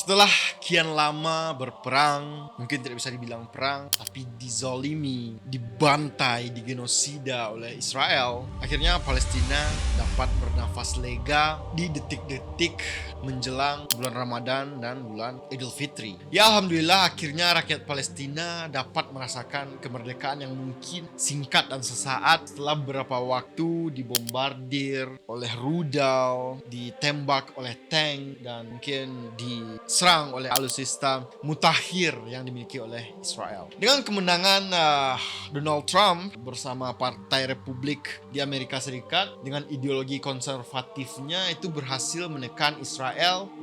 Setelah kian lama berperang, mungkin tidak bisa dibilang perang, tapi dizolimi, dibantai, digenosida oleh Israel, akhirnya Palestina dapat bernafas lega di detik-detik menjelang bulan Ramadan dan bulan Idul Fitri. Ya Alhamdulillah, akhirnya rakyat Palestina dapat merasakan kemerdekaan yang mungkin singkat dan sesaat setelah beberapa waktu dibombardir oleh rudal, ditembak oleh tank, dan mungkin diserang oleh alutsista mutakhir yang dimiliki oleh Israel. Dengan kemenangan Donald Trump bersama Partai Republik di Amerika Serikat dengan ideologi konservatifnya itu berhasil menekan Israel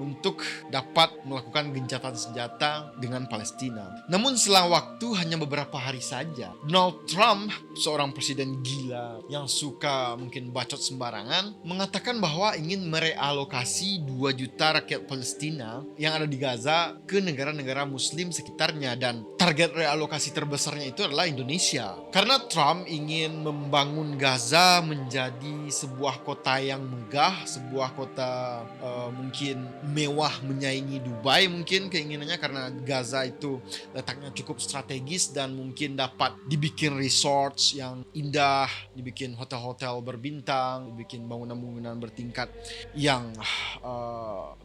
untuk dapat melakukan gencatan senjata dengan Palestina. Namun selang waktu hanya beberapa hari saja, Donald Trump, seorang presiden gila yang suka mungkin bacot sembarangan, mengatakan bahwa ingin merealokasi 2 juta rakyat Palestina yang ada di Gaza ke negara-negara muslim sekitarnya, dan target realokasi terbesarnya itu adalah Indonesia. Karena Trump ingin membangun Gaza menjadi sebuah kota yang megah, sebuah kota mungkin mewah menyaingi Dubai, mungkin keinginannya, karena Gaza itu letaknya cukup strategis dan mungkin dapat dibikin resorts yang indah, dibikin hotel-hotel berbintang, dibikin bangunan-bangunan bertingkat yang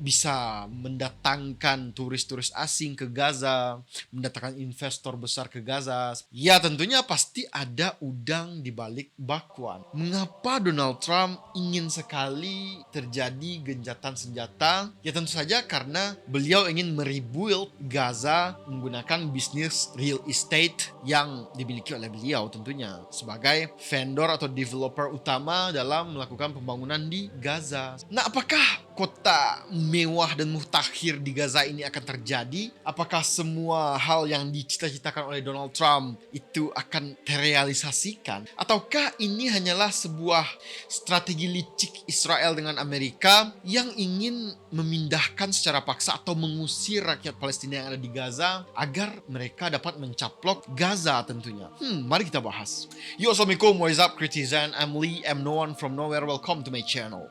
bisa mendatangkan turis-turis asing ke Gaza, mendatangkan investor besar ke Gaza. Ya tentunya pasti ada udang di balik bakwan. Mengapa Donald Trump ingin sekali terjadi gencatan senjata? Ya tentu saja karena beliau ingin merebuild Gaza menggunakan bisnis real estate yang dimiliki oleh beliau tentunya sebagai vendor atau developer utama dalam melakukan pembangunan di Gaza. Nah, apakah kota mewah dan mutakhir di Gaza ini akan terjadi? Apakah semua hal yang dicita-citakan oleh Donald Trump itu akan terrealisasikan? Ataukah ini hanyalah sebuah strategi licik Israel dengan Amerika yang ingin memindahkan secara paksa atau mengusir rakyat Palestina yang ada di Gaza agar mereka dapat mencaplok Gaza tentunya? Mari kita bahas. Yo, assalamualaikum, what is up, Kritizen? I'm Lee, I'm no one from nowhere. Welcome to my channel.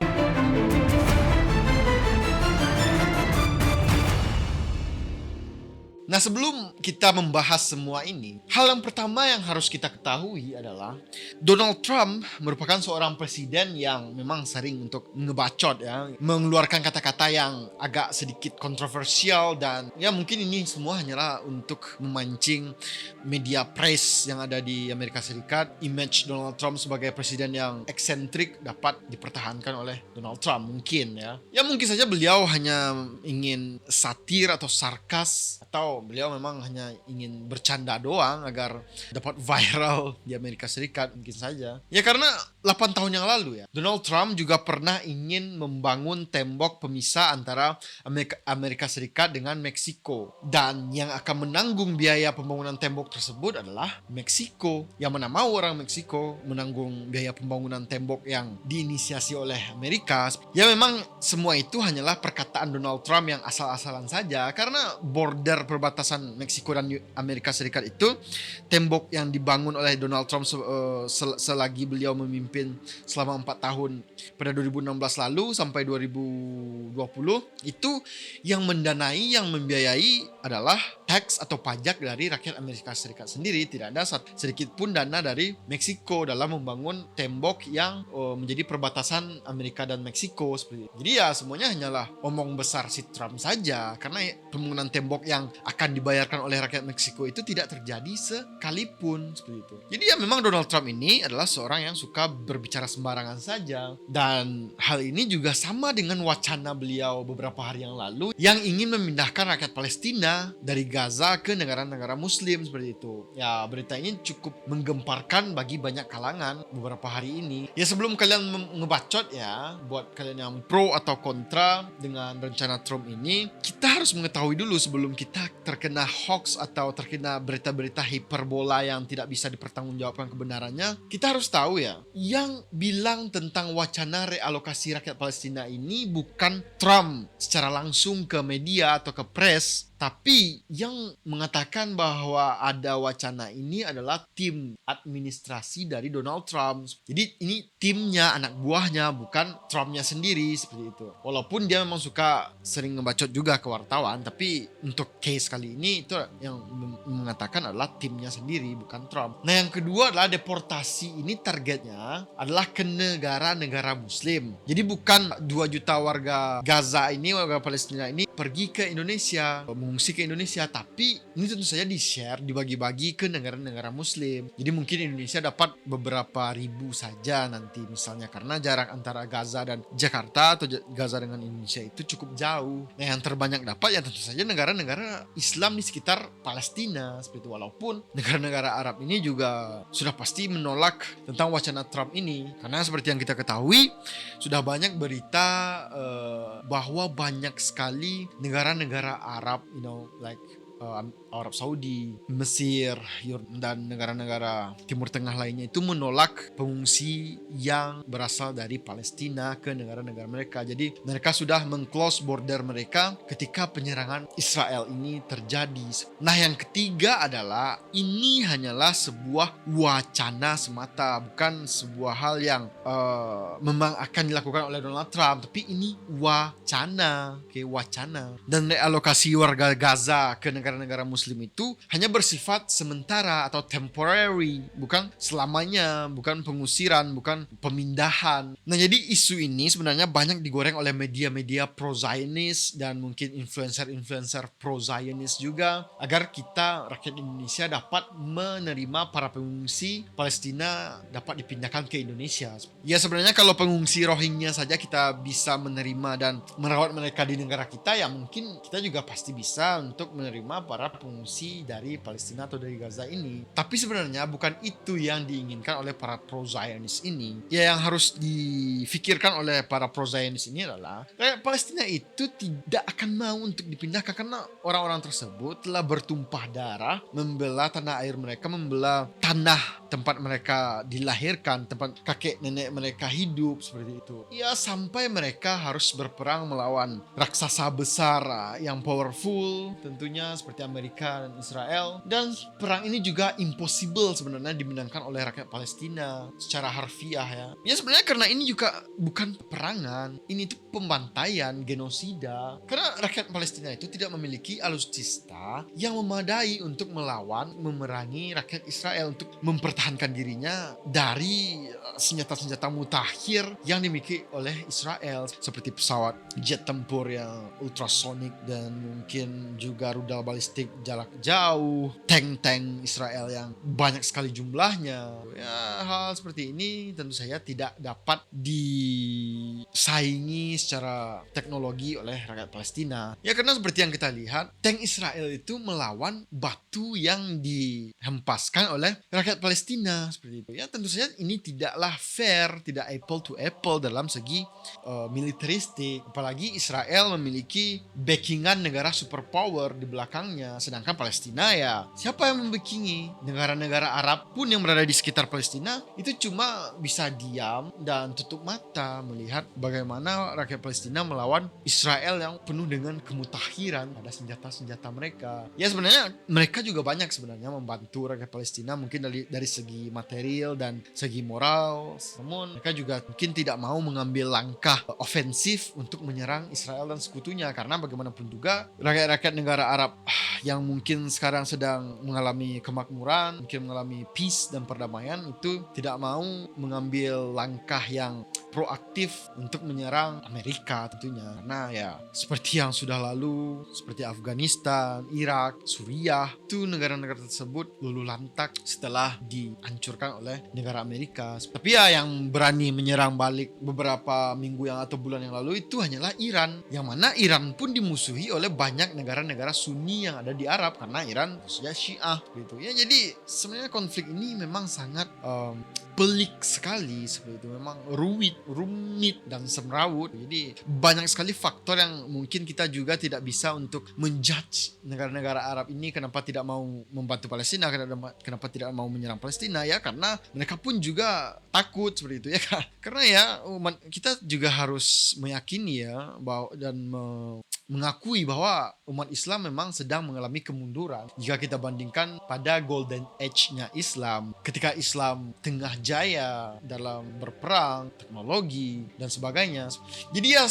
Nah, sebelum kita membahas semua ini, hal yang pertama yang harus kita ketahui adalah Donald Trump merupakan seorang presiden yang memang sering untuk ngebacot ya, mengeluarkan kata-kata yang agak sedikit kontroversial, dan ya mungkin ini semua hanyalah untuk memancing media press yang ada di Amerika Serikat. Image Donald Trump sebagai presiden yang eksentrik dapat dipertahankan oleh Donald Trump mungkin ya. Ya mungkin saja beliau hanya ingin satir atau sarkas, atau beliau memang hanya ingin bercanda doang agar dapat viral di Amerika Serikat, mungkin saja. Ya karena 8 tahun yang lalu ya, Donald Trump juga pernah ingin membangun tembok pemisah antara Amerika Serikat dengan Meksiko, dan yang akan menanggung biaya pembangunan tembok tersebut adalah Meksiko. Yang mana mau orang Meksiko menanggung biaya pembangunan tembok yang diinisiasi oleh Amerika? Ya memang semua itu hanyalah perkataan Donald Trump yang asal-asalan saja, karena border perbatasan Meksiko dan Amerika Serikat itu tembok yang dibangun oleh Donald Trump selagi beliau memimpin selama 4 tahun pada 2016 lalu sampai 2020, itu yang mendanai, yang membiayai adalah tax atau pajak dari rakyat Amerika Serikat sendiri. Tidak ada sedikit pun dana dari Meksiko dalam membangun tembok yang menjadi perbatasan Amerika dan Meksiko seperti itu. Jadi ya semuanya hanyalah omong besar si Trump saja, karena pembangunan tembok yang akan dibayarkan oleh rakyat Meksiko itu tidak terjadi sekalipun seperti itu. Jadi ya memang Donald Trump ini adalah seorang yang suka berbicara sembarangan saja, dan hal ini juga sama dengan wacana beliau beberapa hari yang lalu yang ingin memindahkan rakyat Palestina dari Gaza ke negara-negara muslim seperti itu. Ya berita ini cukup menggemparkan bagi banyak kalangan beberapa hari ini. Ya sebelum kalian ngebacot ya, buat kalian yang pro atau kontra dengan rencana Trump ini, kita harus mengetahui dulu sebelum kita terkena hoax atau terkena berita-berita hiperbola yang tidak bisa dipertanggungjawabkan kebenarannya. Kita harus tahu ya, yang bilang tentang wacana realokasi rakyat Palestina ini bukan Trump secara langsung ke media atau ke press, Tapi yang mengatakan bahwa ada wacana ini adalah tim administrasi dari Donald Trump. Jadi ini timnya, anak buahnya, bukan Trumpnya sendiri seperti itu. Walaupun dia memang suka sering ngebacot juga ke wartawan, tapi untuk case kali ini itu yang mengatakan adalah timnya sendiri, bukan Trump. Nah yang kedua adalah deportasi ini targetnya adalah ke negara-negara Muslim. Jadi bukan 2 juta warga Gaza ini, warga Palestina ini pergi ke Indonesia, mengungsi ke Indonesia, tapi ini tentu saja di-share, dibagi-bagi ke negara-negara Muslim. Jadi mungkin Indonesia dapat beberapa ribu saja nanti misalnya, karena jarak antara Gaza dan Jakarta atau Gaza dengan Indonesia itu cukup jauh. Nah yang terbanyak dapat ya tentu saja negara-negara Islam di sekitar Palestina seperti itu. Walaupun negara-negara Arab ini juga sudah pasti menolak tentang wacana Trump ini, karena seperti yang kita ketahui sudah banyak berita bahwa banyak sekali negara-negara Arab, like Arab Saudi, Mesir, dan negara-negara Timur Tengah lainnya itu menolak pengungsi yang berasal dari Palestina ke negara-negara mereka. Jadi mereka sudah meng-close border mereka ketika penyerangan Israel ini terjadi. Nah yang ketiga adalah ini hanyalah sebuah wacana semata, bukan sebuah hal yang memang akan dilakukan oleh Donald Trump, tapi ini wacana, wacana. Dan realokasi warga Gaza ke negara-negara Muslim itu hanya bersifat sementara atau temporary, bukan selamanya, bukan pengusiran, bukan pemindahan. Nah jadi isu ini sebenarnya banyak digoreng oleh media-media pro-Zionis dan mungkin influencer-influencer pro-Zionis juga, agar kita rakyat Indonesia dapat menerima para pengungsi Palestina dapat dipindahkan ke Indonesia. Ya sebenarnya kalau pengungsi Rohingya saja kita bisa menerima dan merawat mereka di negara kita, ya mungkin kita juga pasti bisa untuk menerima para pengungsi dari Palestina atau dari Gaza ini. Tapi sebenarnya bukan itu yang diinginkan oleh para pro-Zionis ini. Ya yang harus difikirkan oleh para pro-Zionis ini adalah Palestina itu tidak akan mau untuk dipindahkan, karena orang-orang tersebut telah bertumpah darah membela tanah air mereka, membela tanah tempat mereka dilahirkan, tempat kakek nenek mereka hidup seperti itu. Ya sampai mereka harus berperang melawan raksasa besar yang powerful tentunya seperti Amerika dan Israel. Dan perang ini juga impossible sebenarnya dimenangkan oleh rakyat Palestina secara harfiah ya. Ya sebenarnya karena ini juga bukan peperangan, ini itu pembantaian, genosida. Karena rakyat Palestina itu tidak memiliki alutsista yang memadai untuk melawan, memerangi rakyat Israel, untuk mempertahankan dirinya dari senjata-senjata mutakhir yang dimiliki oleh Israel, seperti pesawat jet tempur yang ultrasonik dan mungkin juga rudal balistik jarak jauh, tank-tank Israel yang banyak sekali jumlahnya. Ya hal seperti ini tentu saja tidak dapat disaingi secara teknologi oleh rakyat Palestina. Ya karena seperti yang kita lihat, tank Israel itu melawan batu yang dihempaskan oleh rakyat Palestina seperti itu. Ya tentu saja ini tidaklah fair, tidak apple to apple dalam segi militeristik. Apalagi Israel memiliki backingan negara superpower di belakangnya, sedangkan Palestina ya siapa yang membackingi? Negara-negara Arab pun yang berada di sekitar Palestina itu cuma bisa diam dan tutup mata melihat bagaimana rakyat Palestina melawan Israel yang penuh dengan kemutakhiran pada senjata-senjata mereka. Ya sebenarnya mereka juga banyak sebenarnya membantu rakyat Palestina, mungkin dari segi material dan segi moral. Namun mereka juga mungkin tidak mau mengambil langkah ofensif untuk menyerang Israel dan sekutunya, karena bagaimanapun juga rakyat-rakyat negara Arab yang mungkin sekarang sedang mengalami kemakmuran, mungkin mengalami peace dan perdamaian, itu tidak mau mengambil langkah yang proaktif untuk menyerang Amerika tentunya. Karena ya seperti yang sudah lalu, seperti Afghanistan, Irak, Suriah, itu negara-negara tersebut luluh lantak setelah dihancurkan oleh negara Amerika. Tapi ya yang berani menyerang balik beberapa minggu yang atau bulan yang lalu itu hanyalah Iran, yang mana Iran pun dimusuhi oleh banyak negara-negara Sunni yang ada di Arab, karena Iran sudah Syiah gitu ya. Jadi sebenarnya konflik ini memang sangat pelik sekali seperti itu, memang rumit rumit dan semrawut. Jadi banyak sekali faktor yang mungkin kita juga tidak bisa untuk menjudge negara-negara Arab ini kenapa tidak mau membantu Palestina, kenapa tidak mau menyerang Palestina, ya karena mereka pun juga takut seperti itu ya kan. Karena ya kita juga harus meyakini ya bahwa dan mengakui bahwa umat Islam memang sedang mengalami kemunduran jika kita bandingkan pada golden age-nya Islam, ketika Islam tengah jaya dalam berperang, teknologi dan sebagainya. Jadi ya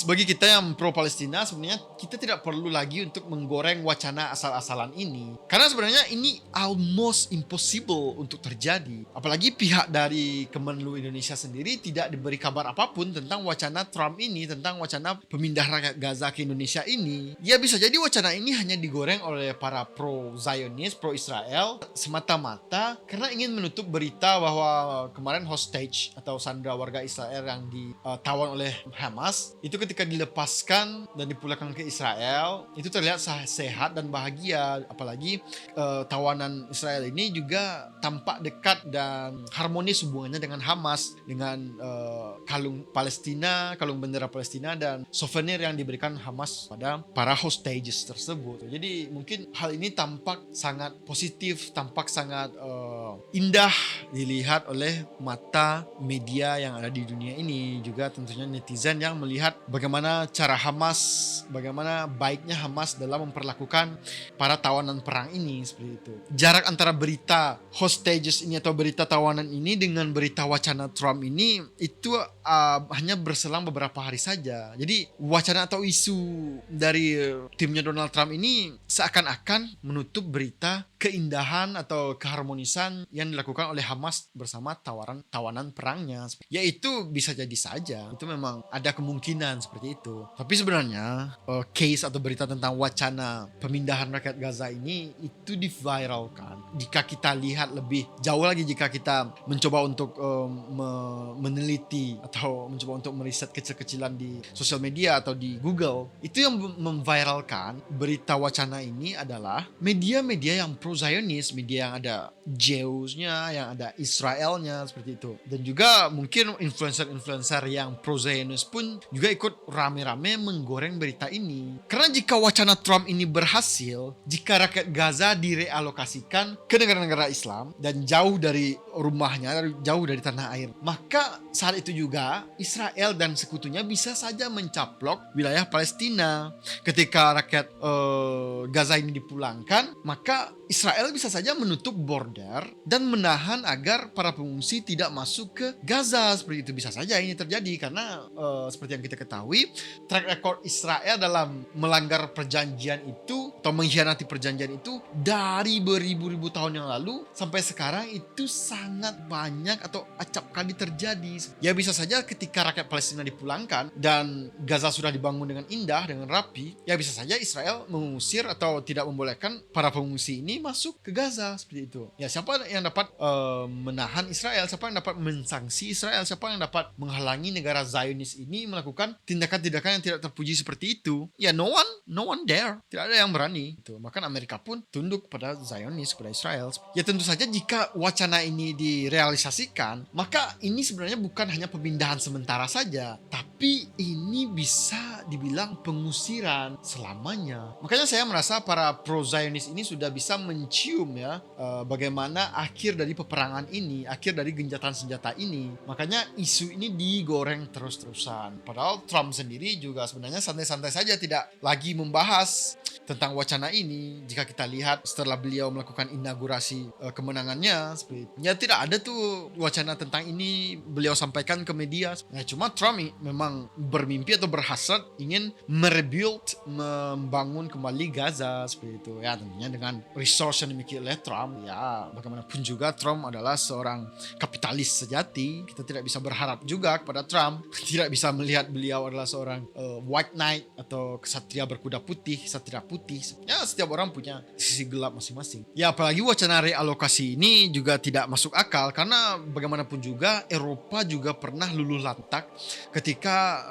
bagi kita yang pro Palestina sebenarnya kita tidak perlu lagi untuk menggoreng wacana asal-asalan ini, karena sebenarnya ini almost impossible untuk terjadi. Apalagi pihak dari Kemenlu Indonesia sendiri tidak diberi kabar apapun tentang wacana Trump ini, tentang wacana pemindahan rakyat Gaza ke Indonesia ini. Ya bisa jadi wacana ini hanya digoreng oleh para pro-Zionis, pro-Israel semata-mata karena ingin menutup berita bahwa kemarin hostage atau sandera warga Israel yang ditawan oleh Hamas itu ketika dilepaskan dan dipulangkan ke Israel itu terlihat sehat dan bahagia. Apalagi tawanan Israel ini juga tampak dekat dan harmonis hubungannya dengan Hamas, dengan kalung Palestina, kalung bendera Palestina dan souvenir yang diberikan Hamas pada para hostages tersebut. Jadi mungkin hal ini tampak sangat positif, tampak sangat indah dilihat oleh mata media yang ada di dunia ini, juga tentunya netizen yang melihat bagaimana cara Hamas, bagaimana baiknya Hamas dalam memperlakukan para tawanan perang ini seperti itu. Jarak antara berita hostages ini atau berita tawanan ini dengan berita wacana Trump ini itu hanya berselang beberapa hari saja. Jadi wacana atau isu dari timnya Donald Trump ini seakan-akan menutup berita keindahan atau keharmonisan yang dilakukan oleh Hamas bersama tawanan perangnya. Yaitu bisa jadi saja, itu memang ada kemungkinan seperti itu. Tapi sebenarnya case atau berita tentang wacana pemindahan rakyat Gaza ini itu diviralkan. Jika kita lihat lebih jauh lagi, jika kita mencoba untuk meneliti atau mencoba untuk meriset kecil-kecilan di sosial media atau di Google, itu yang memviralkan berita wacana ini adalah media-media yang pro-Zionis, media yang ada Jews-nya, yang ada Israelnya seperti itu. Dan juga mungkin influencer-influencer yang pro-Zionis pun juga ikut rame-rame menggoreng berita ini. Karena jika wacana Trump ini berhasil, jika rakyat Gaza direalokasikan ke negara-negara Islam dan jauh dari rumahnya, jauh dari tanah air, maka saat itu juga Israel dan sekutunya bisa saja mencaplok wilayah Palestina. Ketika rakyat Gaza ini dipulangkan, maka Israel bisa saja menutup border dan menahan agar para pengungsi tidak masuk ke Gaza. Seperti itu bisa saja ini terjadi karena seperti yang kita ketahui, track record Israel dalam melanggar perjanjian itu atau mengkhianati perjanjian itu dari beribu-ribu tahun yang lalu sampai sekarang itu sangat banyak atau acap kali terjadi. Ya bisa saja ketika rakyat Palestina dipulangkan dan Gaza sudah dibangun dengan indah, dengan rapi, ya bisa saja Israel mengusir atau tidak membolehkan para pengungsi ini masuk ke Gaza seperti itu. Ya siapa yang dapat menahan Israel, siapa yang dapat mensanksi Israel, siapa yang dapat menghalangi negara Zionis ini melakukan tindakan-tindakan yang tidak terpuji seperti itu? Ya no one dare, tidak ada yang berani. Itu. Bahkan Amerika pun tunduk pada Zionis, pada Israel. Ya tentu saja jika wacana ini direalisasikan, maka ini sebenarnya bukan hanya pemindahan sementara saja, tapi ini bisa dibilang pengusiran selamanya. Makanya saya merasa para pro-Zionis ini sudah bisa mencium ya bagaimana akhir dari peperangan ini, akhir dari genjatan senjata ini. Makanya isu ini digoreng terus-terusan. Padahal Trump sendiri juga sebenarnya santai-santai saja, tidak lagi membahas tentang wacana ini. Jika kita lihat setelah beliau melakukan inaugurasi kemenangannya, ya tidak ada tuh wacana tentang ini beliau sampaikan ke media. Ya cuma Trump memang bermimpi atau berhasrat ingin merebuild, membangun kembali Gaza seperti itu. Ya tentunya dengan resource yang dimiliki oleh Trump. Ya bagaimanapun juga Trump adalah seorang kapitalis sejati. Kita tidak bisa berharap juga kepada Trump. Tidak bisa melihat beliau adalah seorang white knight atau kesatria berkuda putih, satria putih putih. Ya setiap orang punya sisi gelap masing-masing. Ya apalagi wacana realokasi ini juga tidak masuk akal karena bagaimanapun juga Eropa juga pernah luluh lantak ketika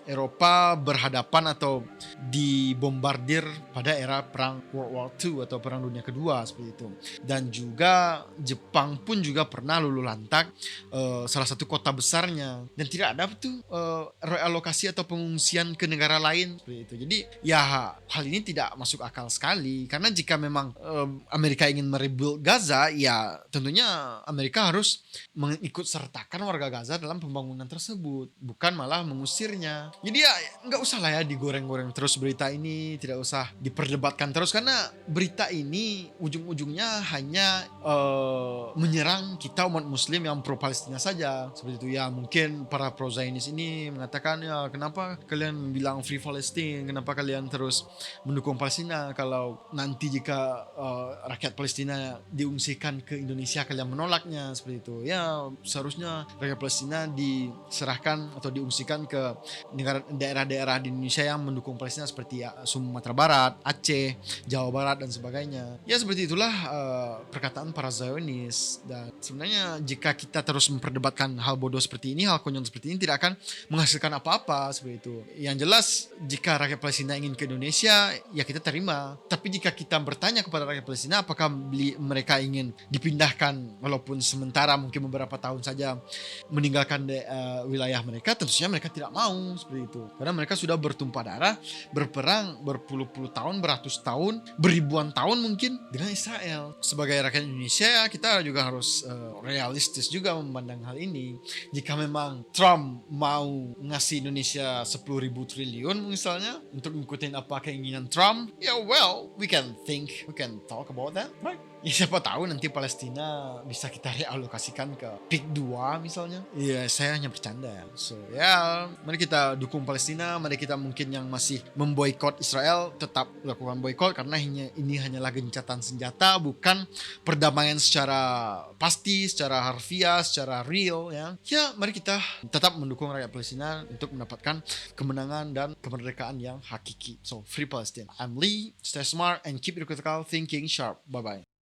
Eropa berhadapan atau dibombardir pada era perang World War II atau perang dunia kedua seperti itu. Dan juga Jepang pun juga pernah luluh lantak salah satu kota besarnya, dan tidak ada tuh realokasi atau pengungsian ke negara lain seperti itu. Jadi ya hal ini tidak masuk akal sekali karena jika memang Amerika ingin merebuild Gaza, ya tentunya Amerika harus mengikut sertakan warga Gaza dalam pembangunan tersebut, bukan malah mengusirnya. Jadi ya nggak usah lah ya digoreng-goreng terus berita ini, tidak usah diperdebatkan terus karena berita ini ujung-ujungnya hanya menyerang kita umat muslim yang pro Palestina saja seperti itu. Ya mungkin para pro Zionis ini mengatakan, ya kenapa kalian bilang free Palestine, kenapa kalian terus mendukung Palestina, kalau nanti jika rakyat Palestina diungsikan ke Indonesia kalian menolaknya seperti itu. Ya seharusnya rakyat Palestina diserahkan atau diungsikan ke daerah-daerah di Indonesia yang mendukung Palestina seperti Sumatera Barat, Aceh, Jawa Barat dan sebagainya. Ya seperti itulah perkataan para Zionis. Dan sebenarnya jika kita terus memperdebatkan hal bodoh seperti ini, hal konyol seperti ini tidak akan menghasilkan apa-apa seperti itu. Yang jelas jika rakyat Palestina ingin ke Indonesia, ya kita terima. Tapi jika kita bertanya kepada rakyat Palestina apakah mereka ingin dipindahkan walaupun sementara mungkin beberapa tahun saja meninggalkan wilayah mereka, tentunya mereka tidak mau seperti itu. Karena mereka sudah bertumpah darah, berperang berpuluh-puluh tahun, beratus tahun, beribuan tahun mungkin dengan Israel. Sebagai rakyat Indonesia kita juga harus realistis juga memandang hal ini. Jika memang Trump mau ngasih Indonesia 10.000 triliun misalnya untuk ngikutin apa keinginan Trump, ya well, we can talk about that, right? Ya siapa tahu nanti Palestina bisa kita realokasikan ke PIK 2 misalnya. Ya saya hanya bercanda ya. So ya mari kita dukung Palestina, mari kita mungkin yang masih memboikot Israel tetap lakukan boikot karena ini hanyalah gencatan senjata, bukan perdamaian secara pasti, secara harfiah, secara real ya. Ya mari kita tetap mendukung rakyat Palestina untuk mendapatkan kemenangan dan kemerdekaan yang hakiki. So free Palestine. I'm Lee, stay smart and keep your critical thinking sharp. Bye bye.